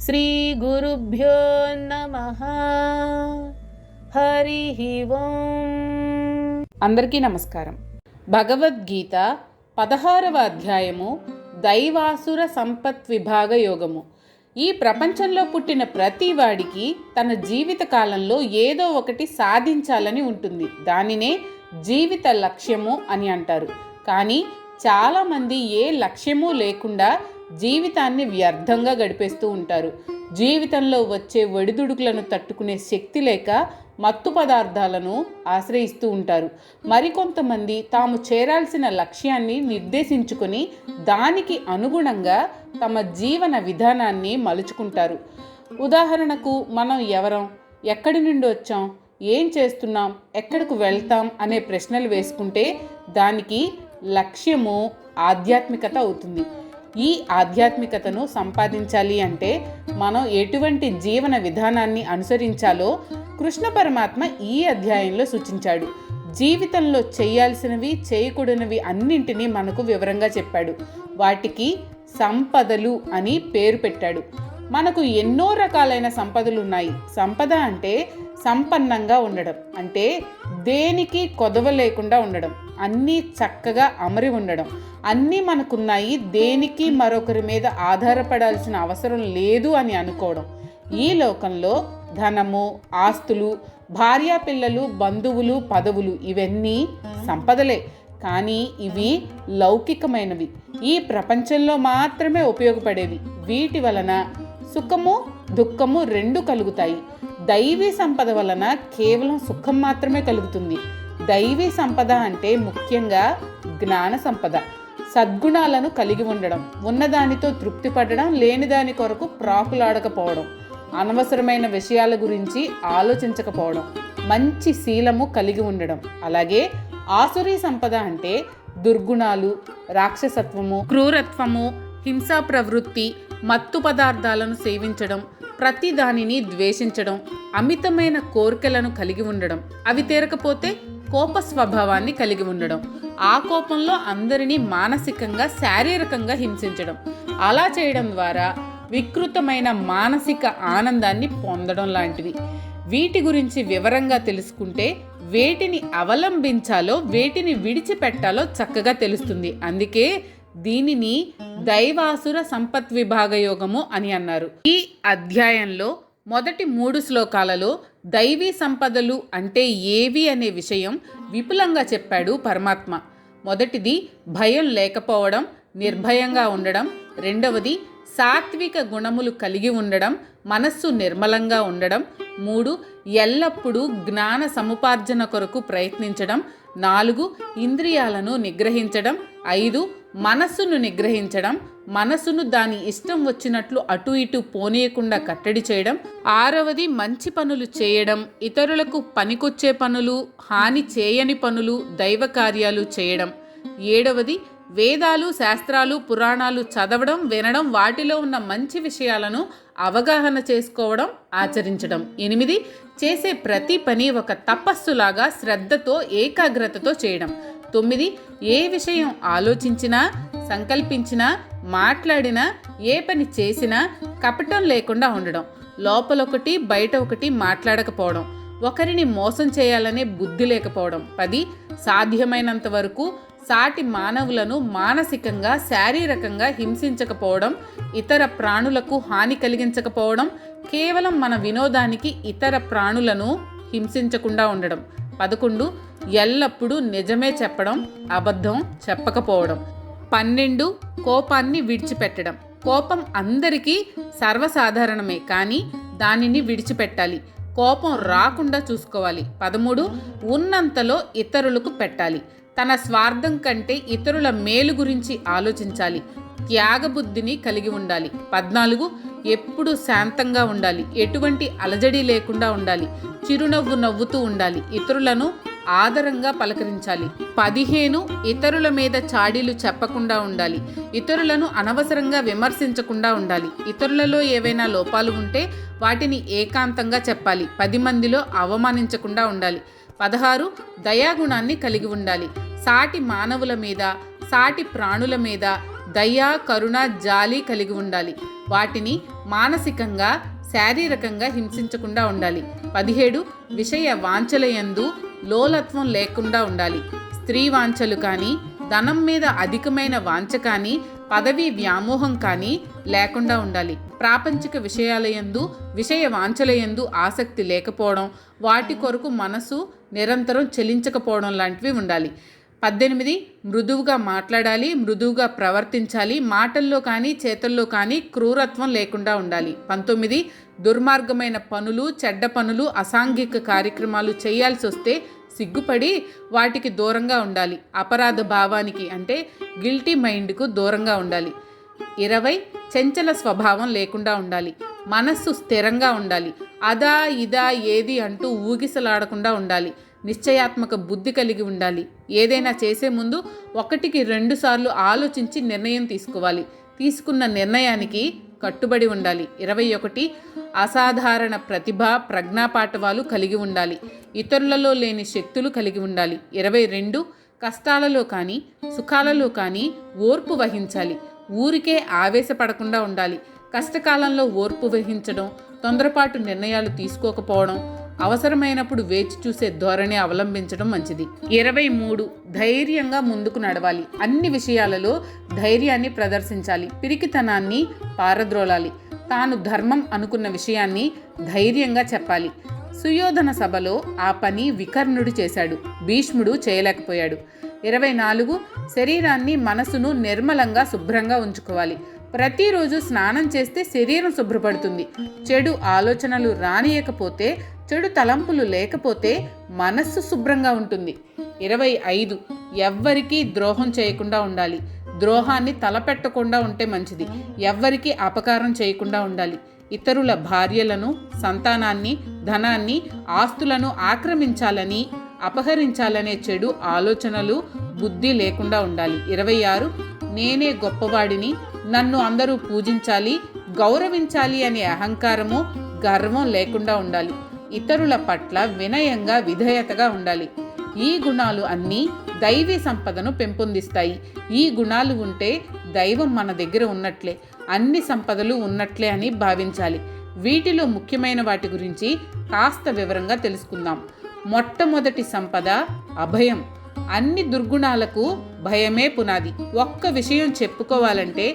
శ్రీ గురుభ్యో నమః. హరి ఓం. అందరికీ నమస్కారం. భగవద్గీత 16వ అధ్యాయము దైవాసుర సంపత్ విభాగ యోగము. ఈ ప్రపంచంలో పుట్టిన ప్రతి వాడికి తన జీవిత కాలంలో ఏదో ఒకటి సాధించాలని ఉంటుంది. దానినే జీవిత లక్ష్యము అని అంటారు. కానీ చాలామంది ఏ లక్ష్యము లేకుండా జీవితాన్ని వ్యర్థంగా గడిపేస్తూ ఉంటారు. జీవితంలో వచ్చే ఒడిదుడుకులను తట్టుకునే శక్తి లేక మత్తు పదార్థాలను ఆశ్రయిస్తూ ఉంటారు. మరికొంతమంది తాము చేరాల్సిన లక్ష్యాన్ని నిర్దేశించుకొని దానికి అనుగుణంగా తమ జీవన విధానాన్ని మలుచుకుంటారు. ఉదాహరణకు, మనం ఎవరం, ఎక్కడి నుండి వచ్చాం, ఏం చేస్తున్నాం, ఎక్కడికి వెళ్తాం అనే ప్రశ్నలు వేసుకుంటే దానికి లక్ష్యము ఆధ్యాత్మికత అవుతుంది. ఈ ఆధ్యాత్మికతను సంపాదించాలి అంటే మనం ఎటువంటి జీవన విధానాన్ని అనుసరించాలో కృష్ణ పరమాత్మ ఈ అధ్యాయంలో సూచించాడు. జీవితంలో చేయాల్సినవి, చేయకూడనివి అన్నింటినీ మనకు వివరంగా చెప్పాడు. వాటికి సంపదలు అని పేరు పెట్టాడు. మనకు ఎన్నో రకాలైన సంపదలు ఉన్నాయి. సంపద అంటే సంపన్నంగా ఉండడం, అంటే దేనికి కొదవ లేకుండా ఉండడం, అన్నీ చక్కగా అమరి ఉండడం, అన్నీ మనకున్నాయి, దేనికి మరొకరి మీద ఆధారపడాల్సిన అవసరం లేదు అని అనుకోవడం. ఈ లోకంలో ధనము, ఆస్తులు, భార్యాపిల్లలు, బంధువులు, పదవులు ఇవన్నీ సంపదలే. కానీ ఇవి లౌకికమైనవి, ఈ ప్రపంచంలో మాత్రమే ఉపయోగపడేవి. వీటి వలన సుఖము, దుఃఖము రెండు కలుగుతాయి. దైవీ సంపద వలన కేవలం సుఖం మాత్రమే కలుగుతుంది. దైవీ సంపద అంటే ముఖ్యంగా జ్ఞాన సంపద. సద్గుణాలను కలిగి ఉండడం, ఉన్నదానితో తృప్తి పడడం, లేని దాని కొరకు ప్రాకులాడకపోవడం, అనవసరమైన విషయాల గురించి ఆలోచించకపోవడం, మంచి శీలము కలిగి ఉండడం. అలాగే ఆసురీ సంపద అంటే దుర్గుణాలు, రాక్షసత్వము, క్రూరత్వము, హింసా ప్రవృత్తి, మత్తు పదార్థాలను సేవించడం, ప్రతి దానిని ద్వేషించడం, అమితమైన కోరికలను కలిగి ఉండడం, అవి తీరకపోతే కోప స్వభావాన్ని కలిగి ఉండడం, ఆ కోపంలో అందరినీ మానసికంగా, శారీరకంగా హింసించడం. అలా చేయడం ద్వారా వికృతమైన మానసిక ఆనందాన్ని పొందడం లాంటివి. వీటి గురించి వివరంగా తెలుసుకుంటే వేటిని అవలంబించాలో, వేటిని విడిచిపెట్టాలో చక్కగా తెలుస్తుంది. అందుకే దీనిని దైవాసుర సంపత్ విభాగ యోగము అని అన్నారు. ఈ అధ్యాయంలో మొదటి 3 శ్లోకాలలో దైవీ సంపదలు అంటే ఏవి అనే విషయం విపులంగా చెప్పాడు పరమాత్మ. మొదటిది భయం లేకపోవడం, నిర్భయంగా ఉండడం. రెండవది సాత్విక గుణములు కలిగి ఉండడం, మనస్సు నిర్మలంగా ఉండడం. 3 ఎల్లప్పుడూ జ్ఞాన సముపార్జన కొరకు ప్రయత్నించడం. 4 ఇంద్రియాలను నిగ్రహించడం. 5 మనస్సును నిగ్రహించడం, మనసును దాని ఇష్టం వచ్చినట్లు అటు ఇటు పోనీయకుండా కట్టడి చేయడం. 6వది మంచి పనులు చేయడం, ఇతరులకు పనికొచ్చే పనులు, హాని చేయని పనులు, దైవ కార్యాలు చేయడం. 7వది వేదాలు, శాస్త్రాలు, పురాణాలు చదవడం, వినడం, వాటిలో ఉన్న మంచి విషయాలను అవగాహన చేసుకోవడం, ఆచరించడం. 8 చేసే ప్రతి పని ఒక తపస్సులాగా శ్రద్ధతో, ఏకాగ్రతతో చేయడం. 9 ఏ విషయం ఆలోచించినా, సంకల్పించినా, మాట్లాడినా, ఏ పని చేసినా కపటం లేకుండా ఉండడం. లోపలొకటి బయట ఒకటి మాట్లాడకపోవడం, ఒకరిని మోసం చేయాలనే బుద్ధి లేకపోవడం. 10 సాధ్యమైనంత వరకు సాటి మానవులను మానసికంగా, శారీరకంగా హింసించకపోవడం, ఇతర ప్రాణులకు హాని కలిగించకపోవడం, కేవలం మన వినోదానికి ఇతర ప్రాణులను హింసించకుండా ఉండడం. 11 ఎల్లప్పుడూ నిజమే చెప్పడం, అబద్ధం చెప్పకపోవడం. 12 కోపాన్ని విడిచిపెట్టడం. కోపం అందరికీ సర్వసాధారణమే, కానీ దానిని విడిచిపెట్టాలి. కోపం రాకుండా చూసుకోవాలి. 13 ఉన్నంతలో ఇతరులకు పెట్టాలి. తన స్వార్థం కంటే ఇతరుల మేలు గురించి ఆలోచించాలి. త్యాగబుద్ధిని కలిగి ఉండాలి. 14 ఎప్పుడు శాంతంగా ఉండాలి. ఎటువంటి అలజడి లేకుండా ఉండాలి. చిరునవ్వు నవ్వుతూ ఉండాలి. ఇతరులను ఆదరంగా పలకరించాలి. 15 ఇతరుల మీద చాడీలు చెప్పకుండా ఉండాలి. ఇతరులను అనవసరంగా విమర్శించకుండా ఉండాలి. ఇతరులలో ఏవైనా లోపాలు ఉంటే వాటిని ఏకాంతంగా చెప్పాలి. 10 మందిలో అవమానించకుండా ఉండాలి. 16 దయాగుణాన్ని కలిగి ఉండాలి. సాటి మానవుల మీద, సాటి ప్రాణుల మీద దయ, కరుణ, జాలి కలిగి ఉండాలి. వాటిని మానసికంగా శారీరకంగా హింసించకుండా ఉండాలి. 17 విషయ వాంఛలయందు లోలత్వం లేకుండా ఉండాలి. స్త్రీ వాంఛలు కానీ, ధనం మీద అధికమైన వాంఛ కానీ, పదవి వ్యామోహం కానీ లేకుండా ఉండాలి. ప్రాపంచిక విషయాలయందు విషయ వాంఛలయందు ఆసక్తి లేకపోవడం, వాటి కొరకు మనసు నిరంతరం చెలించకపోవడం లాంటివి ఉండాలి. 18 మృదువుగా మాట్లాడాలి, మృదువుగా ప్రవర్తించాలి. మాటల్లో కానీ చేతల్లో కానీ క్రూరత్వం లేకుండా ఉండాలి. 19 దుర్మార్గమైన పనులు, చెడ్డ పనులు, అసాంఘిక కార్యక్రమాలు చేయాల్సి వస్తే సిగ్గుపడి వాటికి దూరంగా ఉండాలి. అపరాధ భావానికి అంటే గిల్టీ మైండ్కు దూరంగా ఉండాలి. 20 చంచల స్వభావం లేకుండా ఉండాలి. మనస్సు స్థిరంగా ఉండాలి. అదా ఇదా ఏది అంటూ ఊగిసలాడకుండా ఉండాలి. నిశ్చయాత్మక బుద్ధి కలిగి ఉండాలి. ఏదైనా చేసే ముందు 1కి 2 సార్లు ఆలోచించి నిర్ణయం తీసుకోవాలి. తీసుకున్న నిర్ణయానికి కట్టుబడి ఉండాలి. 21 అసాధారణ ప్రతిభ, ప్రజ్ఞాపాఠవాలు కలిగి ఉండాలి. ఇతరులలో లేని శక్తులు కలిగి ఉండాలి. 22 కష్టాలలో కానీ సుఖాలలో కానీ ఓర్పు వహించాలి. ఊరికే ఆవేశపడకుండా ఉండాలి. కష్టకాలంలో ఓర్పు వహించడం, తొందరపాటు నిర్ణయాలు తీసుకోకపోవడం, అవసరమైనప్పుడు వేచి చూసే ధోరణి అవలంబించడం మంచిది. 23 ధైర్యంగా ముందుకు నడవాలి. అన్ని విషయాలలో ధైర్యాన్ని ప్రదర్శించాలి. పిరికితనాన్ని పారద్రోలాలి. తాను ధర్మం అనుకున్న విషయాన్ని ధైర్యంగా చెప్పాలి. సుయోధన సభలో ఆ పని వికర్ణుడు చేశాడు, భీష్ముడు చేయలేకపోయాడు. 24 శరీరాన్ని మనసును నిర్మలంగా శుభ్రంగా ఉంచుకోవాలి. ప్రతిరోజు స్నానం చేస్తే శరీరం శుభ్రపడుతుంది. చెడు ఆలోచనలు రానియకపోతే, చెడు తలంపులు లేకపోతే మనస్సు శుభ్రంగా ఉంటుంది. 25 ఎవ్వరికీ ద్రోహం చేయకుండా ఉండాలి. ద్రోహాన్ని తలపెట్టకుండా ఉంటే మంచిది. ఎవ్వరికీ అపకారం చేయకుండా ఉండాలి. ఇతరుల భార్యలను, సంతానాన్ని, ధనాన్ని, ఆస్తులను ఆక్రమించాలని, అపహరించాలనే చెడు ఆలోచనలు, బుద్ధి లేకుండా ఉండాలి. 26 నేనే గొప్పవాడిని, నన్ను అందరూ పూజించాలి, గౌరవించాలి అనే అహంకారము, గర్వం లేకుండా ఉండాలి. ఇతరుల పట్ల వినయంగా, విధేయతగా ఉండాలి. ఈ గుణాలు అన్నీ దైవీ సంపదను పెంపొందిస్తాయి. ఈ గుణాలు ఉంటే దైవం మన దగ్గర ఉన్నట్లే, అన్ని సంపదలు ఉన్నట్లే అని భావించాలి. వీటిలో ముఖ్యమైన వాటి గురించి కాస్త వివరంగా తెలుసుకుందాం. మొట్టమొదటి సంపద అభయం. అన్ని దుర్గుణాలకు భయమే పునాది. ఒక్క విషయం చెప్పుకోవాలంటే,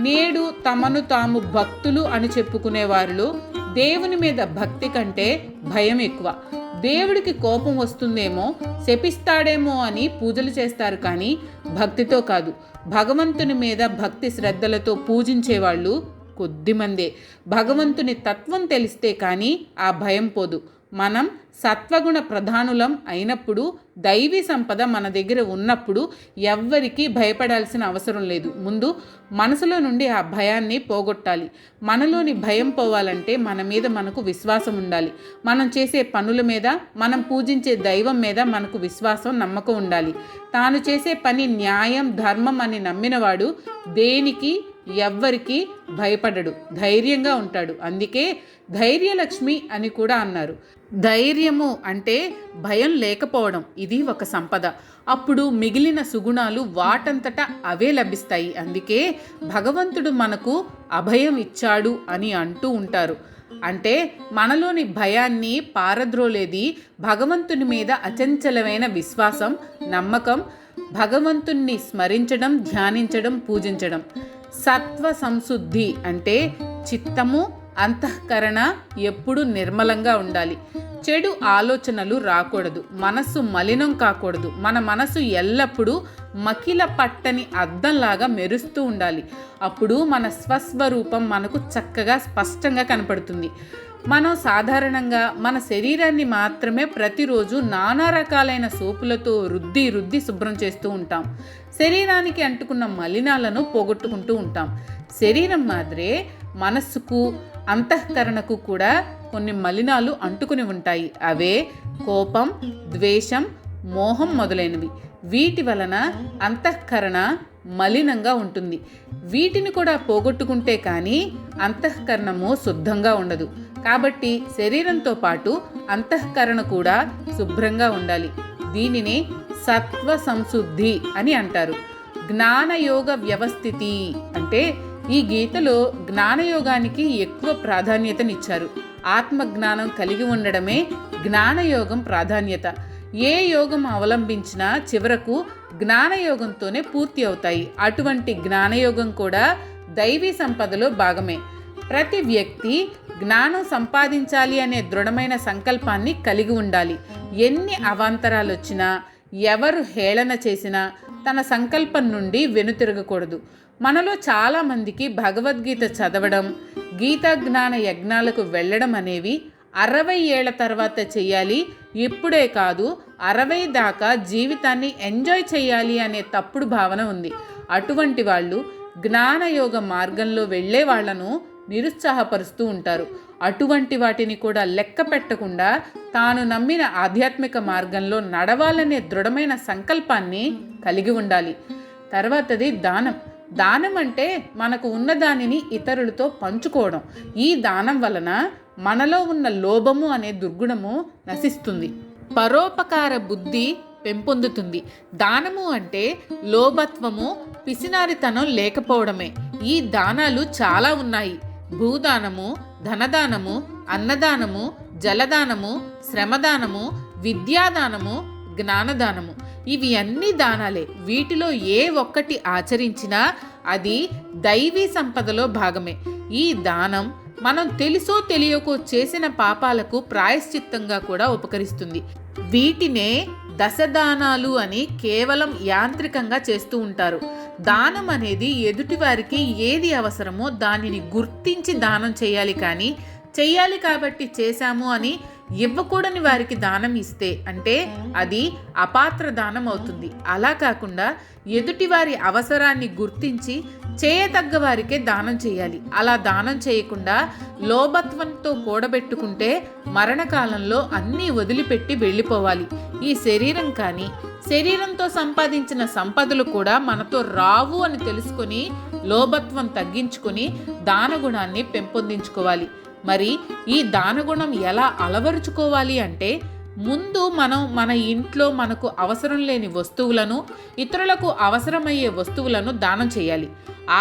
నేడు తమను తాము భక్తులు అని చెప్పుకునే వారిలో దేవుని మీద భక్తి కంటే భయం ఎక్కువ. దేవుడికి కోపం వస్తుందేమో, శపిస్తాడేమో అని పూజలు చేస్తారు, కానీ భక్తితో కాదు. భగవంతుని మీద భక్తి శ్రద్ధలతో పూజించేవాళ్ళు కొద్దిమందే. భగవంతుని తత్వం తెలిస్తే కానీ ఆ భయం పోదు. మనం సత్వగుణ ప్రధానులం అయినప్పుడు, దైవీ సంపద మన దగ్గర ఉన్నప్పుడు ఎవ్వరికీ భయపడాల్సిన అవసరం లేదు. ముందు మనసులో నుండి ఆ భయాన్ని పోగొట్టాలి. మనలోని భయం పోవాలంటే మన మీద మనకు విశ్వాసం ఉండాలి. మనం చేసే పనుల మీద, మనం పూజించే దైవం మీద మనకు విశ్వాసం, నమ్మకం ఉండాలి. తాను చేసే పని న్యాయం, ధర్మం అని నమ్మినవాడు దేనికి, ఎవ్వరికి భయపడడు, ధైర్యంగా ఉంటాడు. అందుకే ధైర్యలక్ష్మి అని కూడా అన్నారు. ధైర్యము అంటే భయం లేకపోవడం, ఇది ఒక సంపద. అప్పుడు మిగిలిన సుగుణాలు వాటంతటా అవే లభిస్తాయి. అందుకే భగవంతుడు మనకు అభయం ఇచ్చాడు అని అంటూ ఉంటారు. అంటే మనలోని భయాన్ని పారద్రోలేది భగవంతుని మీద అచంచలమైన విశ్వాసం, నమ్మకం, భగవంతుణ్ణి స్మరించడం, ధ్యానించడం, పూజించడం. సత్వ సంశుద్ధి అంటే చిత్తము, అంతఃకరణ ఎప్పుడూ నిర్మలంగా ఉండాలి. చెడు ఆలోచనలు రాకూడదు. మనస్సు మలినం కాకూడదు. మన మనసు ఎల్లప్పుడూ మకిల పట్టని అద్దంలాగా మెరుస్తూ ఉండాలి. అప్పుడు మన స్వస్వరూపం మనకు చక్కగా స్పష్టంగా కనపడుతుంది. మనం సాధారణంగా మన శరీరాన్ని మాత్రమే ప్రతిరోజు నానా రకాలైన సోపులతో రుద్ది శుభ్రం చేస్తూ ఉంటాం. శరీరానికి అంటుకున్న మలినాలను పోగొట్టుకుంటూ ఉంటాం. శరీరం మాదిరే మనస్సుకు, అంతఃకరణకు కూడా కొన్ని మలినాలు అంటుకుని ఉంటాయి. అవే కోపం, ద్వేషం, మోహం మొదలైనవి. వీటి వలన అంతఃకరణ మలినంగా ఉంటుంది. వీటిని కూడా పోగొట్టుకుంటే కానీ అంతఃకరణము శుద్ధంగా ఉండదు. కాబట్టి శరీరంతో పాటు అంతఃకరణ కూడా శుభ్రంగా ఉండాలి. దీనినే సత్వ సంశుద్ధి అని అంటారు. జ్ఞానయోగ వ్యవస్థితి అంటే ఈ గీతలో జ్ఞానయోగానికి ఎక్కువ ప్రాధాన్యతనిచ్చారు. ఆత్మజ్ఞానం కలిగి ఉండడమే జ్ఞానయోగం ప్రాధాన్యత. ఏ యోగం అవలంబించినా చివరకు జ్ఞానయోగంతోనే పూర్తి అవుతాయి. అటువంటి జ్ఞానయోగం కూడా దైవీ సంపదలో భాగమే. ప్రతి వ్యక్తి జ్ఞానం సంపాదించాలి అనే దృఢమైన సంకల్పాన్ని కలిగి ఉండాలి. ఎన్ని అవాంతరాలు వచ్చినా, ఎవరు హేళన చేసినా తన సంకల్పం నుండి వెనుతిరగకూడదు. మనలో చాలామందికి భగవద్గీత చదవడం, గీతా జ్ఞాన యజ్ఞాలకు వెళ్ళడం అనేవి 60 ఏళ్ల తర్వాత చేయాలి, ఇప్పుడే కాదు 60 దాకా జీవితాన్ని ఎంజాయ్ చేయాలి అనే తప్పుడు భావన ఉంది. అటువంటి వాళ్ళు జ్ఞానయోగ మార్గంలో వెళ్ళే వాళ్లను నిరుత్సాహపరుస్తూ ఉంటారు. అటువంటి వాటిని కూడా లెక్క పెట్టకుండా తాను నమ్మిన ఆధ్యాత్మిక మార్గంలో నడవాలనే దృఢమైన సంకల్పాన్ని కలిగి ఉండాలి. తర్వాతది దానం. దానం అంటే మనకు ఉన్న దానిని ఇతరులతో పంచుకోవడం. ఈ దానం వలన మనలో ఉన్న లోభము అనే దుర్గుణము నశిస్తుంది, పరోపకార బుద్ధి పెంపొందుతుంది. దానము అంటే లోభత్వము, పిసినారితనం లేకపోవడమే. ఈ దానాలు చాలా ఉన్నాయి. భూదానము, ధనదానము, అన్నదానము, జలదానము, శ్రమదానము, విద్యాదానము, జ్ఞానదానము. ఇవి అన్ని దానాలే. వీటిలో ఏ ఒక్కటి ఆచరించినా అది దైవీ సంపదలో భాగమే. ఈ దానం మనం తెలుసో తెలియకో చేసిన పాపాలకు ప్రాయశ్చిత్తంగా కూడా ఉపకరిస్తుంది. వీటినే దశదానాలు అని కేవలం యాంత్రికంగా చేస్తూ ఉంటారు. దానం అనేది ఎదుటివారికి ఏది అవసరమో దానిని గుర్తించి దానం చేయాలి, కానీ చెయ్యాలి కాబట్టి చేశాము అని ఇవ్వకూడని వారికి దానం ఇస్తే అంటే అది అపాత్ర దానం అవుతుంది. అలా కాకుండా ఎదుటివారి అవసరాన్ని గుర్తించి చేయతగ్గ వారికే దానం చేయాలి. అలా దానం చేయకుండా లోభత్వంతో కూడబెట్టుకుంటే మరణకాలంలో అన్నీ వదిలిపెట్టి వెళ్ళిపోవాలి. ఈ శరీరం కానీ శరీరంతో సంపాదించిన సంపదలు కూడా మనతో రావు అని తెలుసుకొని లోభత్వం తగ్గించుకొని దానగుణాన్ని పెంపొందించుకోవాలి. మరి ఈ దానగుణం ఎలా అలవరుచుకోవాలి అంటే ముందు మనం మన ఇంట్లో మనకు అవసరం లేని వస్తువులను, ఇతరులకు అవసరమయ్యే వస్తువులను దానం చేయాలి.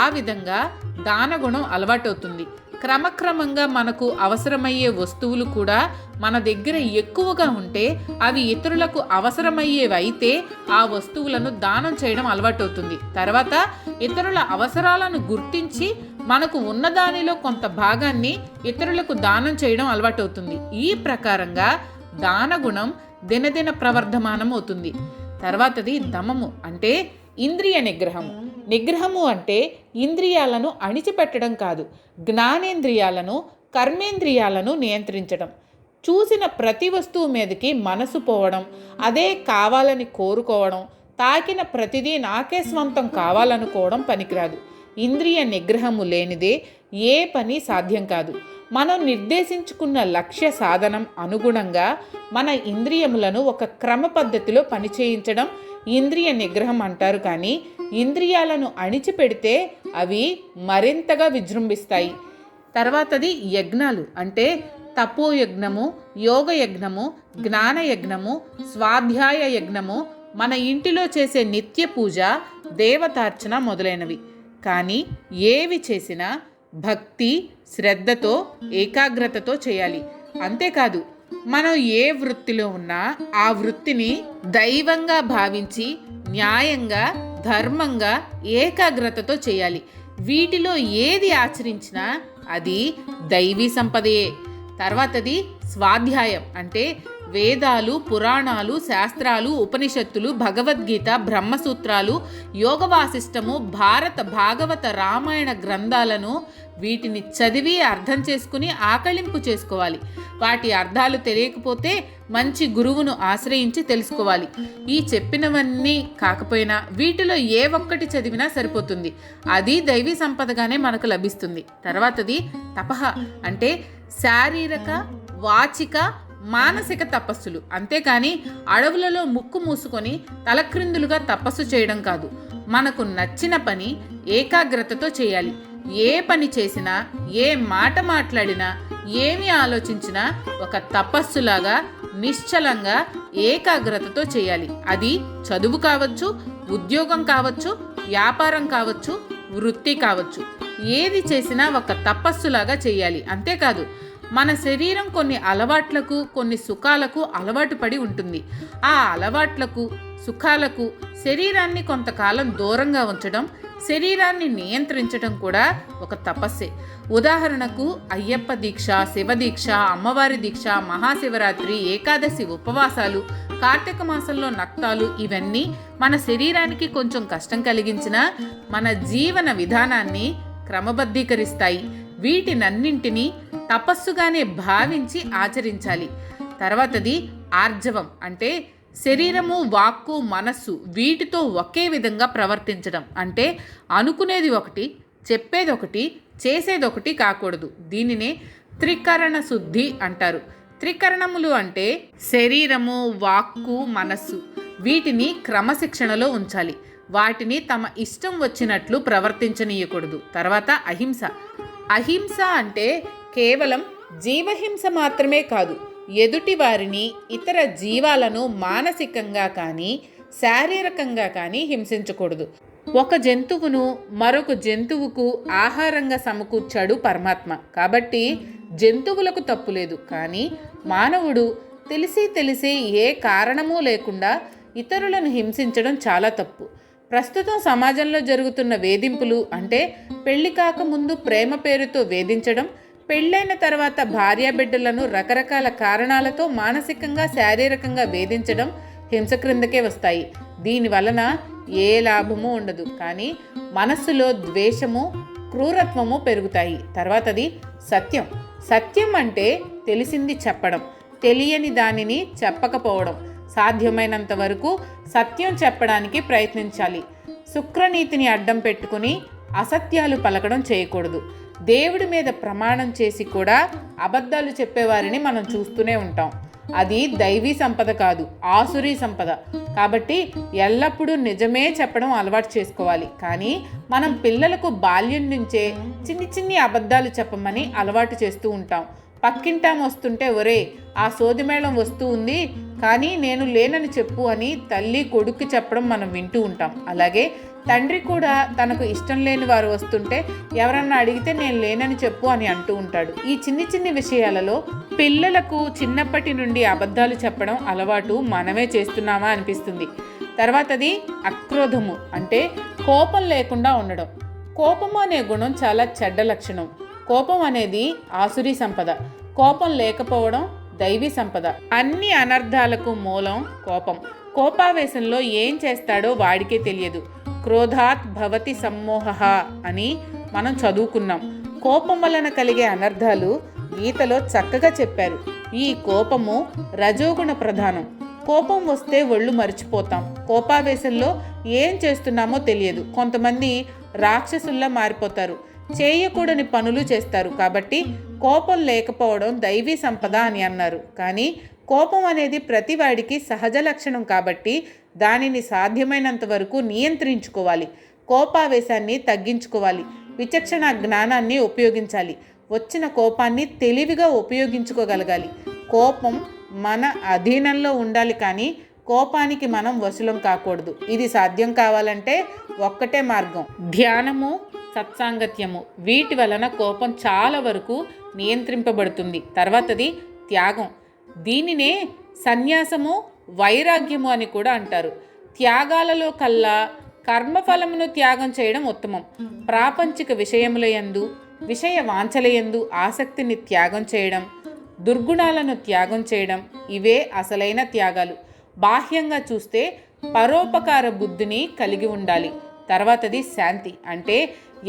ఆ విధంగా దానగుణం అలవాటవుతుంది. క్రమక్రమంగా మనకు అవసరమయ్యే వస్తువులు కూడా మన దగ్గర ఎక్కువగా ఉంటే అవి ఇతరులకు అవసరమయ్యేవి అయితే ఆ వస్తువులను దానం చేయడం అలవాటవుతుంది. తర్వాత ఇతరుల అవసరాలను గుర్తించి మనకు ఉన్నదానిలో కొంత భాగాన్ని ఇతరులకు దానం చేయడం అలవాటవుతుంది. ఈ ప్రకారంగా దానగుణం దినదిన ప్రవర్ధమానం అవుతుంది. తర్వాతది దమము అంటే ఇంద్రియ నిగ్రహము. నిగ్రహము అంటే ఇంద్రియాలను అణిచిపెట్టడం కాదు, జ్ఞానేంద్రియాలను, కర్మేంద్రియాలను నియంత్రించడం. చూసిన ప్రతి వస్తువు మీదకి మనసు పోవడం, అదే కావాలని కోరుకోవడం, తాకిన ప్రతిదీ నాకే స్వంతం కావాలనుకోవడం పనికిరాదు. ఇంద్రియ నిగ్రహము లేనిదే ఏ పని సాధ్యం కాదు. మనం నిర్దేశించుకున్న లక్ష్య సాధనం అనుగుణంగా మన ఇంద్రియములను ఒక క్రమ పద్ధతిలో పనిచేయించడం ఇంద్రియ నిగ్రహం అంటారు. కానీ ఇంద్రియాలను అణిచిపెడితే అవి మరింతగా విజృంభిస్తాయి. తర్వాతది యజ్ఞాలు అంటే తపోయజ్ఞము, యోగయజ్ఞము, జ్ఞానయజ్ఞము, స్వాధ్యాయ యజ్ఞము, మన ఇంటిలో చేసే నిత్య పూజ, దేవతార్చన మొదలైనవి. కానీ ఏవి చేసినా భక్తి, శ్రద్ధతో, ఏకాగ్రతతో చేయాలి. అంతేకాదు మనం ఏ వృత్తిలో ఉన్నా ఆ వృత్తిని దైవంగా భావించి న్యాయంగా, ధర్మంగా, ఏకాగ్రతతో చేయాలి. వీటిలో ఏది ఆచరించినా అది దైవీ సంపదయే. తర్వాతది స్వాధ్యాయం అంటే వేదాలు, పురాణాలు, శాస్త్రాలు, ఉపనిషత్తులు, భగవద్గీత, బ్రహ్మసూత్రాలు, యోగ వాసిష్టము, భారత, భాగవత, రామాయణ గ్రంథాలను వీటిని చదివి అర్థం చేసుకుని ఆకళింపు చేసుకోవాలి. వాటి అర్థాలు తెలియకపోతే మంచి గురువును ఆశ్రయించి తెలుసుకోవాలి. ఈ చెప్పినవన్నీ కాకపోయినా వీటిలో ఏ ఒక్కటి చదివినా సరిపోతుంది. అది దైవీ సంపదగానే మనకు లభిస్తుంది. తర్వాతది తపః అంటే శారీరక, వాచిక, మానసిక తపస్సులు. అంతేకాని అడవులలో ముక్కు మూసుకొని తలక్రిందులుగా తపస్సు చేయడం కాదు. మనకు నచ్చిన పని ఏకాగ్రతతో చేయాలి. ఏ పని చేసినా, ఏ మాట మాట్లాడినా, ఏమి ఆలోచించినా ఒక తపస్సులాగా నిశ్చలంగా ఏకాగ్రతతో చేయాలి. అది చదువు కావచ్చు, ఉద్యోగం కావచ్చు, వ్యాపారం కావచ్చు, వృత్తి కావచ్చు. ఏది చేసినా ఒక తపస్సులాగా చేయాలి. అంతేకాదు మన శరీరం కొన్ని అలవాట్లకు, కొన్ని సుఖాలకు అలవాటు పడి ఉంటుంది. ఆ అలవాట్లకు, సుఖాలకు శరీరాన్ని కొంతకాలం దూరంగా ఉంచడం, శరీరాన్ని నియంత్రించడం కూడా ఒక తపస్సే. ఉదాహరణకు అయ్యప్ప దీక్ష, శివదీక్ష, అమ్మవారి దీక్ష, మహాశివరాత్రి, ఏకాదశి ఉపవాసాలు, కార్తీక మాసంలో నక్తాలు, ఇవన్నీ మన శరీరానికి కొంచెం కష్టం కలిగించినా మన జీవన విధానాన్ని క్రమబద్ధీకరిస్తాయి. వీటినన్నింటినీ తపస్సుగానే భావించి ఆచరించాలి. తర్వాతది ఆర్జవం, అంటే శరీరము, వాక్కు, మనస్సు వీటితో ఒకే విధంగా ప్రవర్తించడం. అంటే అనుకునేది ఒకటి, చెప్పేది ఒకటి, చేసేది ఒకటి కాకూడదు. దీనినే త్రికరణ శుద్ధి అంటారు. త్రికరణములు అంటే శరీరము, వాక్కు, మనస్సు వీటిని క్రమశిక్షణలో ఉంచాలి. వాటిని తమ ఇష్టం వచ్చినట్లు ప్రవర్తించనీయకూడదు. తర్వాత అహింస. అహింస అంటే కేవలం జీవహింస మాత్రమే కాదు, ఎదుటి వారిని, ఇతర జీవాలను మానసికంగా కానీ శారీరకంగా కానీ హింసించకూడదు. ఒక జంతువును మరొక జంతువుకు ఆహారంగా సమకూర్చాడు పరమాత్మ. కాబట్టి జంతువులకు తప్పు లేదు, కానీ మానవుడు తెలిసి ఏ కారణమూ లేకుండా ఇతరులను హింసించడం చాలా తప్పు. ప్రస్తుతం సమాజంలో జరుగుతున్న వేధింపులు అంటే పెళ్లి కాకముందు ప్రేమ పేరుతో వేధించడం, పెళ్ళైన తర్వాత భార్యాబిడ్డలను రకరకాల కారణాలతో మానసికంగా, శారీరకంగా వేధించడం హింస క్రిందకే వస్తాయి. దీని వలన ఏ లాభము ఉండదు, కానీ మనస్సులో ద్వేషము, క్రూరత్వము పెరుగుతాయి. తర్వాతది సత్యం. సత్యం అంటే తెలిసింది చెప్పడం, తెలియని దానిని చెప్పకపోవడం. సాధ్యమైనంత వరకు సత్యం చెప్పడానికి ప్రయత్నించాలి. శుక్రనీతిని అడ్డం పెట్టుకుని అసత్యాలు పలకడం చేయకూడదు. దేవుడి మీద ప్రమాణం చేసి కూడా అబద్ధాలు చెప్పేవారిని మనం చూస్తూనే ఉంటాం. అది దైవీ సంపద కాదు, ఆసురీ సంపద. కాబట్టి ఎల్లప్పుడూ నిజమే చెప్పడం అలవాటు చేసుకోవాలి. కానీ మనం పిల్లలకు బాల్యం నుంచే చిన్ని అబద్ధాలు చెప్పమని అలవాటు చేస్తూ ఉంటాం. పక్కింటాం వస్తుంటే, ఒరే ఆ సోదిమేళం వస్తూ ఉంది కానీ నేను లేనని చెప్పు అని తల్లి కొడుక్కి చెప్పడం మనం వింటూ ఉంటాం. అలాగే తండ్రి కూడా తనకు ఇష్టం లేని వారు వస్తుంటే ఎవరన్నా అడిగితే నేను లేనని చెప్పు అని అంటూ ఉంటాడు. ఈ చిన్ని విషయాలలో పిల్లలకు చిన్నప్పటి నుండి అబద్ధాలు చెప్పడం అలవాటు మనమే చేస్తున్నామా అనిపిస్తుంది. తర్వాతది అక్రోధము, అంటే కోపం లేకుండా ఉండడం. కోపం అనే గుణం చాలా చెడ్డ లక్షణం. కోపం అనేది ఆసురీ సంపద, కోపం లేకపోవడం దైవీ సంపద. అన్ని అనర్థాలకు మూలం కోపం. కోపావేశంలో ఏం చేస్తాడో వాడికే తెలియదు. క్రోధాత్ భవతి సమ్మోహ అని మనం చదువుకున్నాం. కోపం వలన కలిగే అనర్థాలు గీతలో చక్కగా చెప్పారు. ఈ కోపము రజోగుణ ప్రధానం. కోపం వస్తే ఒళ్ళు మరిచిపోతాం. కోపావేశంలో ఏం చేస్తున్నామో తెలియదు. కొంతమంది రాక్షసుల్లా మారిపోతారు, చేయకూడని పనులు చేస్తారు. కాబట్టి కోపం లేకపోవడం దైవీ సంపద అని అన్నారు. కానీ కోపం అనేది ప్రతివాడికి సహజ లక్షణం కాబట్టి దానిని సాధ్యమైనంత వరకు నియంత్రించుకోవాలి. కోపావేశాన్ని తగ్గించుకోవాలి. విచక్షణ జ్ఞానాన్ని ఉపయోగించాలి. వచ్చిన కోపాన్ని తెలివిగా ఉపయోగించుకోగలగాలి. కోపం మన అధీనంలో ఉండాలి, కానీ కోపానికి మనం వశులం కాకూడదు. ఇది సాధ్యం కావాలంటే ఒక్కటే మార్గం, ధ్యానము, సత్సాంగత్యము. వీటి వలన కోపం చాలా వరకు నియంత్రింపబడుతుంది. తర్వాతది త్యాగం. దీనినే సన్యాసము, వైరాగ్యము అని కూడా అంటారు. త్యాగాలలో కల్లా కర్మఫలమును త్యాగం చేయడం ఉత్తమం. ప్రాపంచిక విషయముల యందు, విషయ వాంఛల యందు ఆసక్తిని త్యాగం చేయడం, దుర్గుణాలను త్యాగం చేయడం, ఇవే అసలైన త్యాగాలు. బాహ్యంగా చూస్తే పరోపకార బుద్ధిని కలిగి ఉండాలి. తర్వాతది శాంతి, అంటే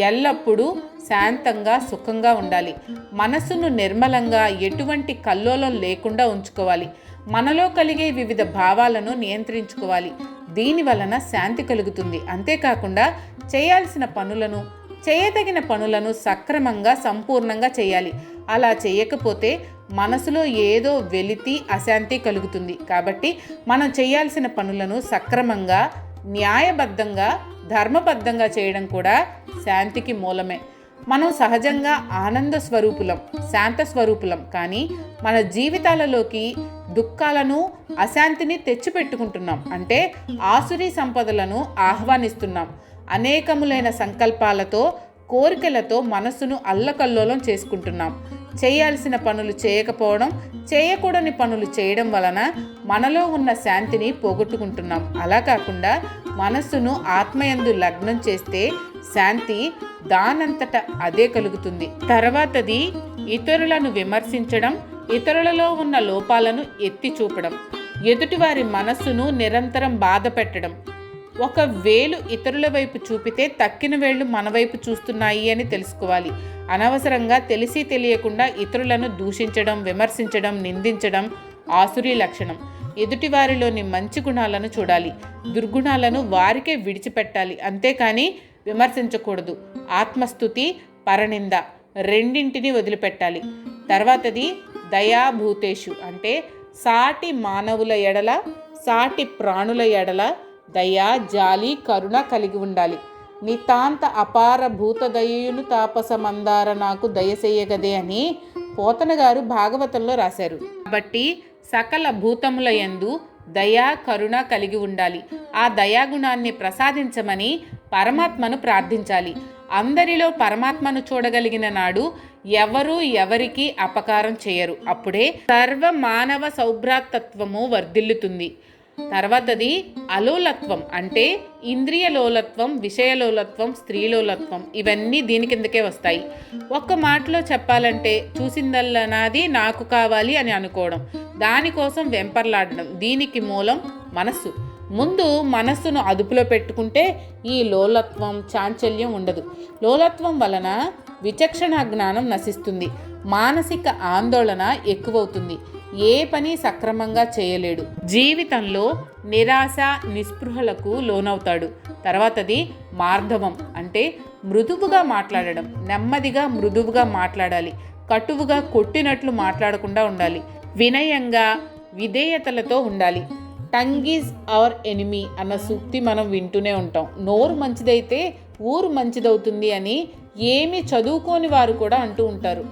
ఎల్లప్పుడూ శాంతంగా, సుఖంగా ఉండాలి. మనసును నిర్మలంగా, ఎటువంటి కల్లోలం లేకుండా ఉంచుకోవాలి. మనలో కలిగే వివిధ భావాలను నియంత్రించుకోవాలి. దీని వలన శాంతి కలుగుతుంది. అంతేకాకుండా చేయాల్సిన పనులను, చేయదగిన పనులను సక్రమంగా, సంపూర్ణంగా చేయాలి. అలా చేయకపోతే మనసులో ఏదో వెలితి, అశాంతి కలుగుతుంది. కాబట్టి మనం చేయాల్సిన పనులను సక్రమంగా, న్యాయబద్ధంగా, ధర్మబద్ధంగా చేయడం కూడా శాంతికి మూలమే. మనం సహజంగా ఆనంద స్వరూపులం, శాంత స్వరూపులం. కానీ మన జీవితాలలోకి దుఃఖాలను, అశాంతిని తెచ్చిపెట్టుకుంటున్నాం. అంటే ఆసురీ సంపదలను ఆహ్వానిస్తున్నాం. అనేకములైన సంకల్పాలతో కోరికలతో మనస్సును అల్లకల్లోలం చేసుకుంటున్నాం. చేయాల్సిన పనులు చేయకపోవడం, చేయకూడని పనులు చేయడం వలన మనలో ఉన్న శాంతిని పోగొట్టుకుంటున్నాం. అలా కాకుండా మనస్సును ఆత్మయందు లగ్నం చేస్తే శాంతి దానంతట అదే కలుగుతుంది. తర్వాతది ఇతరులను విమర్శించడం, ఇతరులలో ఉన్న లోపాలను ఎత్తి చూపడం, ఎదుటివారి మనస్సును నిరంతరం బాధ పెట్టడం. ఒక వేలు ఇతరుల వైపు చూపితే తక్కిన వేళ్ళు మన వైపు చూస్తున్నాయి అని తెలుసుకోవాలి. అనవసరంగా తెలిసి తెలియకుండా ఇతరులను దూషించడం, విమర్శించడం, నిందించడం ఆసురీ లక్షణం. ఎదుటివారిలోని మంచి గుణాలను చూడాలి, దుర్గుణాలను వారికే విడిచిపెట్టాలి. అంతేకాని విమర్శించకూడదు. ఆత్మస్తుతి, పరనింద రెండింటిని వదిలిపెట్టాలి. తర్వాతది దయాభూతేషు అంటే సాటి మానవుల ఎడల, సాటి ప్రాణుల ఎడల దయ, జాలి, కరుణ కలిగి ఉండాలి. నితాంత అపార భూత దయయును తాపసమందార నాకు దయసేయగదే అని పోతన గారు భాగవతంలో రాశారు. కాబట్టి సకల భూతముల యందు దయా, కరుణ కలిగి ఉండాలి. ఆ దయాగుణాన్ని ప్రసాదించమని పరమాత్మను ప్రార్థించాలి. అందరిలో పరమాత్మను చూడగలిగిన నాడు ఎవరు ఎవరికి అపకారం చేయరు. అప్పుడే సర్వ మానవ సౌభ్రాతత్వము వర్ధిల్లుతుంది. తర్వాతది అలోలత్వం అంటే ఇంద్రియలోలత్వం, విషయలోలత్వం, స్త్రీలోలత్వం. ఇవన్నీ దీని కిందకే వస్తాయి. ఒక్క మాటలో చెప్పాలంటే చూసిందల్లా నాది, నాకు కావాలి అని అనుకోవడం, దానికోసం వెంపర్లాడడం. దీనికి మూలం మనస్సు. ముందు మనస్సును అదుపులో పెట్టుకుంటే ఈ లోలత్వం, చాంచల్యం ఉండదు. లోలత్వం వలన విచక్షణ జ్ఞానం నశిస్తుంది. మానసిక ఆందోళన ఎక్కువవుతుంది. ఏ పని సక్రమంగా చేయలేడు. జీవితంలో నిరాశ, నిస్పృహలకు లోనవుతాడు. తర్వాతది మార్ధవం అంటే మృదువుగా మాట్లాడడం. నెమ్మదిగా, మృదువుగా మాట్లాడాలి. కటువుగా కొట్టినట్లు మాట్లాడకుండా ఉండాలి. వినయంగా, విధేయతలతో ఉండాలి. టంగ్ ఈజ్ అవర్ ఎనిమీ అన్న సూక్తి మనం వింటూనే ఉంటాం. నోరు మంచిదైతే ఊరు మంచిదవుతుంది అని ఏమీ చదువుకోని వారు కూడా అంటూ ఉంటారు.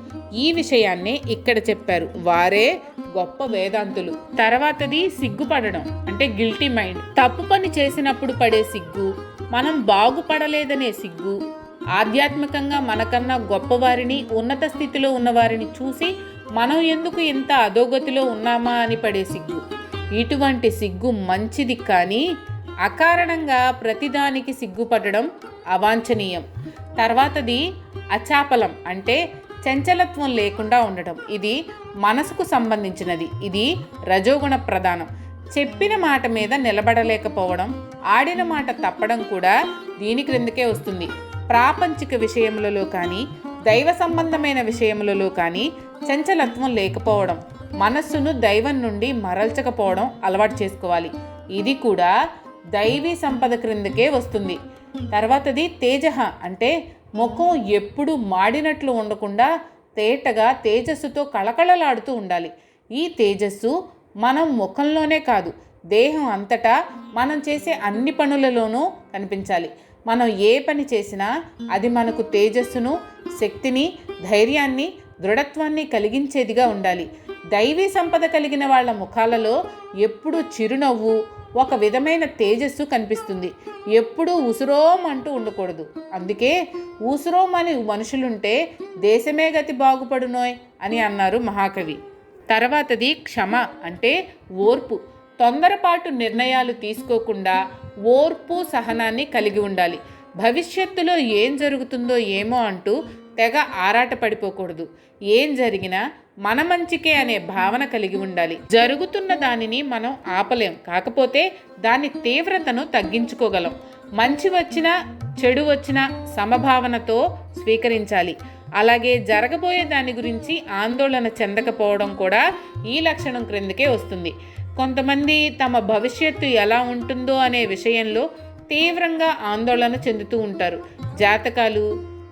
ఈ విషయాన్నే ఇక్కడ చెప్పారు. వారే గొప్ప వేదాంతులు. తర్వాతది సిగ్గుపడడం అంటే గిల్టీ మైండ్. తప్పు పని చేసినప్పుడు పడే సిగ్గు, మనం బాగుపడలేదనే సిగ్గు, ఆధ్యాత్మికంగా మనకన్నా గొప్పవారిని, ఉన్నత స్థితిలో ఉన్నవారిని చూసి మనం ఎందుకు ఇంత అధోగతిలో ఉన్నామా అని పడే సిగ్గు. ఇటువంటి సిగ్గు మంచిది, కానీ అకారణంగా ప్రతిదానికి సిగ్గుపడడం అవాంఛనీయం. తర్వాతది అచాపలం అంటే చంచలత్వం లేకుండా ఉండడం. ఇది మనసుకు సంబంధించినది. ఇది రజోగుణ ప్రధానం. చెప్పిన మాట మీద నిలబడలేకపోవడం, ఆడిన మాట తప్పడం కూడా దీని క్రిందకే వస్తుంది. ప్రాపంచిక విషయములలో కానీ, దైవ సంబంధమైన విషయములలో కానీ చంచలత్వం లేకపోవడం, మనస్సును దైవం నుండి మరల్చకపోవడం అలవాటు చేసుకోవాలి. ఇది కూడా దైవీ సంపద క్రిందకే వస్తుంది. తర్వాతది తేజః అంటే ముఖం ఎప్పుడు మాడినట్లు ఉండకుండా తేటగా తేజస్సుతో కళకళలాడుతూ ఉండాలి. ఈ తేజస్సు మనం ముఖంలోనే కాదు, దేహం అంతటా మనం చేసే అన్ని పనులలోనూ కనిపించాలి. మనం ఏ పని చేసినా అది మనకు తేజస్సును, శక్తిని, ధైర్యాన్ని, దృఢత్వాన్ని కలిగించేదిగా ఉండాలి. దైవీ సంపద కలిగిన వాళ్ళ ముఖాలలో ఎప్పుడూ చిరునవ్వు, ఒక విధమైన తేజస్సు కనిపిస్తుంది. ఎప్పుడూ ఉసురోం అంటూ ఉండకూడదు. అందుకే ఊసురోం అని మనుషులుంటే దేశమే గతి బాగుపడునోయ్ అని అన్నారు మహాకవి. తర్వాతది క్షమ అంటే ఓర్పు. తొందరపాటు నిర్ణయాలు తీసుకోకుండా ఓర్పు, సహనాన్ని కలిగి ఉండాలి. భవిష్యత్తులో ఏం జరుగుతుందో ఏమో అంటూ తెగ ఆరాట పడిపోకూడదు. ఏం జరిగినా మన మంచికే అనే భావన కలిగి ఉండాలి. జరుగుతున్న దానిని మనం ఆపలేం, కాకపోతే దాని తీవ్రతను తగ్గించుకోగలం. మంచి వచ్చినా చెడు వచ్చినా సమభావనతో స్వీకరించాలి. అలాగే జరగబోయే దాని గురించి ఆందోళన చెందకపోవడం కూడా ఈ లక్షణం క్రిందకే వస్తుంది. కొంతమంది తమ భవిష్యత్తు ఎలా ఉంటుందో అనే విషయంలో తీవ్రంగా ఆందోళన చెందుతూ ఉంటారు. జాతకాలు,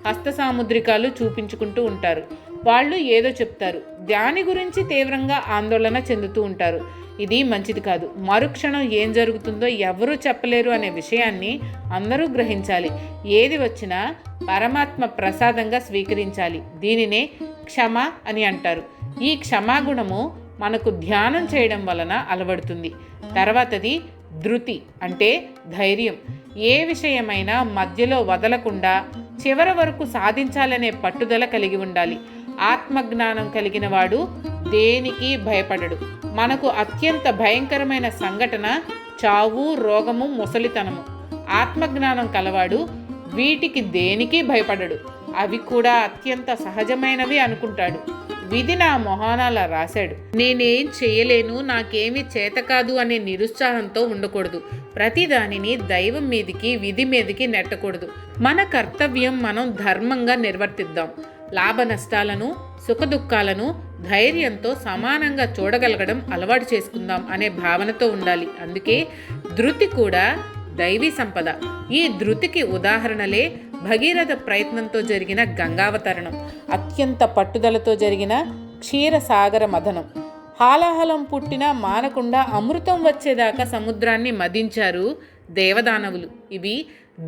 హస్త సాముద్రికాలు చూపించుకుంటూ ఉంటారు. వాళ్ళు ఏదో చెప్తారు, దాని గురించి తీవ్రంగా ఆందోళన చెందుతూ ఉంటారు. ఇది మంచిది కాదు. మరుక్షణం ఏం జరుగుతుందో ఎవరూ చెప్పలేరు అనే విషయాన్ని అందరూ గ్రహించాలి. ఏది వచ్చినా పరమాత్మ ప్రసాదంగా స్వీకరించాలి. దీనినే క్షమ అని అంటారు. ఈ క్షమాగుణము మనకు ధ్యానం చేయడం వలన అలవడుతుంది. తర్వాతది ధృతి అంటే ధైర్యం. ఏ విషయమైనా మధ్యలో వదలకుండా చివరి వరకు సాధించాలనే పట్టుదల కలిగి ఉండాలి. ఆత్మజ్ఞానం కలిగిన వాడు దేనికి భయపడడు. మనకు అత్యంత భయంకరమైన సంఘటన చావు, రోగము, ముసలితనము. ఆత్మజ్ఞానం కలవాడు వీటికి దేనికి భయపడడు. అవి కూడా అత్యంత సహజమైనవి అనుకుంటాడు. విధి నా మొహానాల రాశాడు. నేనేం చేయలేను, నాకేమీ చేత కాదు అనే నిరుత్సాహంతో ఉండకూడదు. ప్రతిదానిని దైవం మీదికి, విధి మీదికి నెట్టకూడదు. మన కర్తవ్యం మనం ధర్మంగా నిర్వర్తిద్దాం. లాభ నష్టాలను, సుఖదుఖాలను ధైర్యంతో సమానంగా చూడగలగడం అలవాటు చేసుకుందాం అనే భావనతో ఉండాలి. అందుకే ధృతి కూడా దైవీ సంపద. ఈ ధృతికి ఉదాహరణలే భగీరథ ప్రయత్నంతో జరిగిన గంగావతరణం, అత్యంత పట్టుదలతో జరిగిన క్షీరసాగర మథనం, హాలాహలం పుట్టిన మానకుండా అమృతం వచ్చేదాకా సముద్రాన్ని మదించారు దేవదానవులు. ఇవి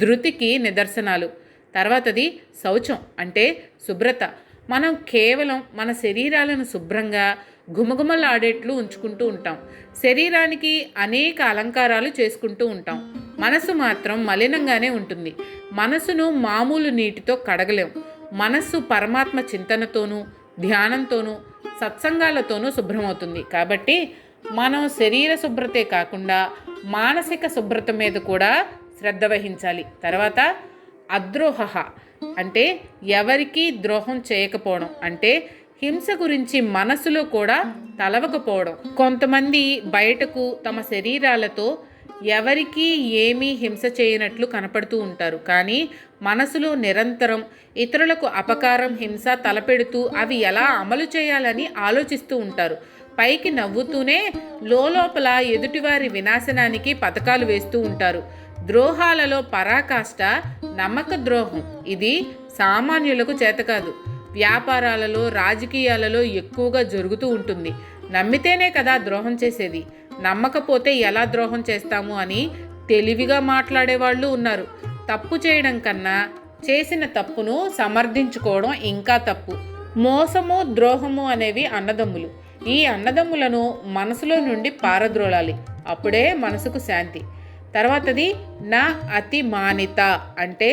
ధృతికి నిదర్శనాలు. తర్వాతది శౌచం అంటే శుభ్రత. మనం కేవలం మన శరీరాలను శుభ్రంగా గుమగుమలాడేట్లు ఉంచుకుంటూ ఉంటాం. శరీరానికి అనేక అలంకారాలు చేసుకుంటూ ఉంటాం. మనసు మాత్రం మలినంగానే ఉంటుంది. మనసును మామూలు నీటితో కడగలేం. మనస్సు పరమాత్మ చింతనతోనూ, ధ్యానంతోనూ, సత్సంగాలతోనూ శుభ్రమవుతుంది. కాబట్టి మనం శరీర శుభ్రతే కాకుండా మానసిక శుభ్రత మీద కూడా శ్రద్ధ వహించాలి. తర్వాత అద్రోహ అంటే ఎవరికీ ద్రోహం చేయకపోవడం, అంటే హింస గురించి మనసులో కూడా తలవకపోవడం. కొంతమంది బయటకు తమ శరీరాలతో ఎవరికీ ఏమీ హింస చేయనట్లు కనపడుతూ ఉంటారు. కానీ మనసులో నిరంతరం ఇతరులకు అపకారం, హింస తలపెడుతూ అవి ఎలా అమలు చేయాలని ఆలోచిస్తూ ఉంటారు. పైకి నవ్వుతూనే లోపల ఎదుటివారి వినాశనానికి పథకాలు వేస్తూ ఉంటారు. ద్రోహాలలో పరాకాష్ట నమ్మక ద్రోహం. ఇది సామాన్యులకు చేతకాదు. వ్యాపారాలలో, రాజకీయాలలో ఎక్కువగా జరుగుతూ ఉంటుంది. నమ్మితేనే కదా ద్రోహం చేసేది. నమ్మకపోతే ఎలా ద్రోహం చేస్తాము అని తెలివిగా మాట్లాడేవాళ్ళు ఉన్నారు. తప్పు చేయడం కన్నా చేసిన తప్పును సమర్థించుకోవడం ఇంకా తప్పు. మోసము, ద్రోహము అనేవి అన్నదమ్ములు. ఈ అన్నదమ్ములను మనసులో నుండి పారద్రోలాలి. అప్పుడే మనసుకు శాంతి. తర్వాతది నా అతి మానిత అంటే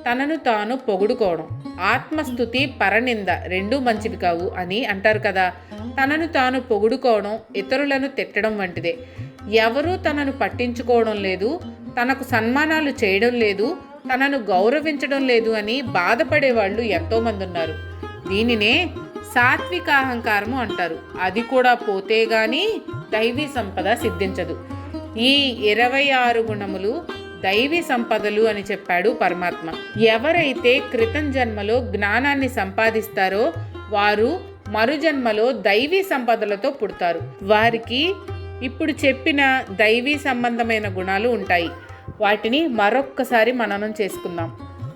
తనను తాను పొగుడుకోవడం. ఆత్మస్థుతి, పరనింద రెండూ మంచివి కావు అని అంటారు కదా. తనను తాను పొగుడుకోవడం ఇతరులను తిట్టడం వంటిదే. ఎవరూ తనను పట్టించుకోవడం లేదు, తనకు సన్మానాలు చేయడం లేదు, తనను గౌరవించడం లేదు అని బాధపడేవాళ్ళు ఎంతోమంది ఉన్నారు. దీనినే సాత్విక అహంకారము అంటారు. అది కూడా పోతే గాని దైవీ సంపద సిద్ధించదు. ఈ 26 గుణములు దైవీ సంపదలు అని చెప్పాడు పరమాత్మ. ఎవరైతే క్రితం జన్మలో జ్ఞానాన్ని సంపాదిస్తారో వారు మరుజన్మలో దైవీ సంపదలతో పుడతారు. వారికి ఇప్పుడు చెప్పిన దైవీ సంబంధమైన గుణాలు ఉంటాయి. వాటిని మరొక్కసారి మననం చేసుకుందాం.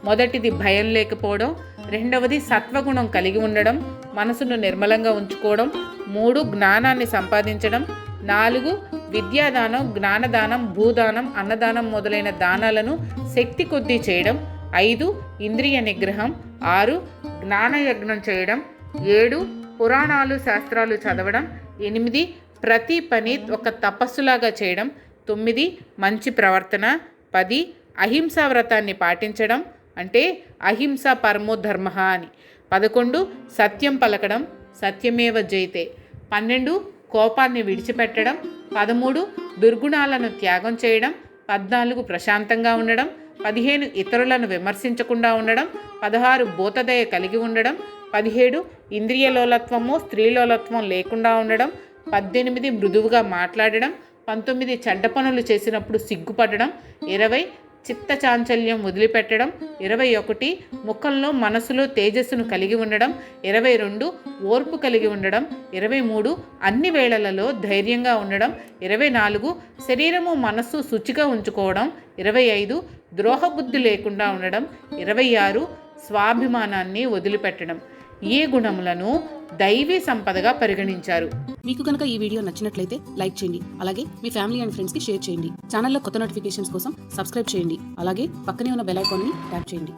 మొదటిది భయం లేకపోవడం, రెండవది సత్వగుణం కలిగి ఉండడం, మనసును నిర్మలంగా ఉంచుకోవడం, 3 జ్ఞానాన్ని సంపాదించడం, 4 విద్యాదానం, జ్ఞానదానం, భూదానం, అన్నదానం మొదలైన దానాలను శక్తి కొద్దీ చేయడం, 5 ఇంద్రియ నిగ్రహం, 6 జ్ఞానయజ్ఞం చేయడం, 7 పురాణాలు, శాస్త్రాలు చదవడం, 8 ప్రతి పని ఒక తపస్సులాగా చేయడం, 9 మంచి ప్రవర్తన, 10 అహింసా వ్రతాన్ని పాటించడం, అంటే అహింస పరమో ధర్మ అని, 11 సత్యం పలకడం, సత్యమేవ జయతే, 12 కోపాన్ని విడిచిపెట్టడం, 13 దుర్గుణాలను త్యాగం చేయడం, 14 ప్రశాంతంగా ఉండడం, 15 ఇతరులను విమర్శించకుండా ఉండడం, 16 భూతదయ కలిగి ఉండడం, 17 ఇంద్రియలోలత్వము, స్త్రీలోలత్వం లేకుండా ఉండడం, 18 మృదువుగా మాట్లాడడం, 19 చెడ్డ పనులు చేసినప్పుడు సిగ్గుపడడం, 20 చిత్త చాంచల్యం వదిలిపెట్టడం, 21 ముఖంలో మనసులో తేజస్సును కలిగి ఉండడం, 22 ఓర్పు కలిగి ఉండడం, 23 అన్ని వేళలలో ధైర్యంగా ఉండడం, 24 శరీరము మనస్సు శుచిగా ఉంచుకోవడం, 25 ద్రోహబుద్ధి లేకుండా ఉండడం, 26 స్వాభిమానాన్ని వదిలిపెట్టడం. ఈ గుణములను దైవీ సంపదగా పరిగణించారు. మీకు కనుక ఈ వీడియో నచ్చినట్లయితే లైక్ చేయండి. అలాగే మీ ఫ్యామిలీ అండ్ ఫ్రెండ్స్ కి షేర్ చేయండి. ఛానల్లో కొత్త నోటిఫికేషన్స్ కోసం సబ్స్క్రైబ్ చేయండి. అలాగే పక్కనే ఉన్న బెల్ ఐకాన్ని ట్యాప్ చేయండి.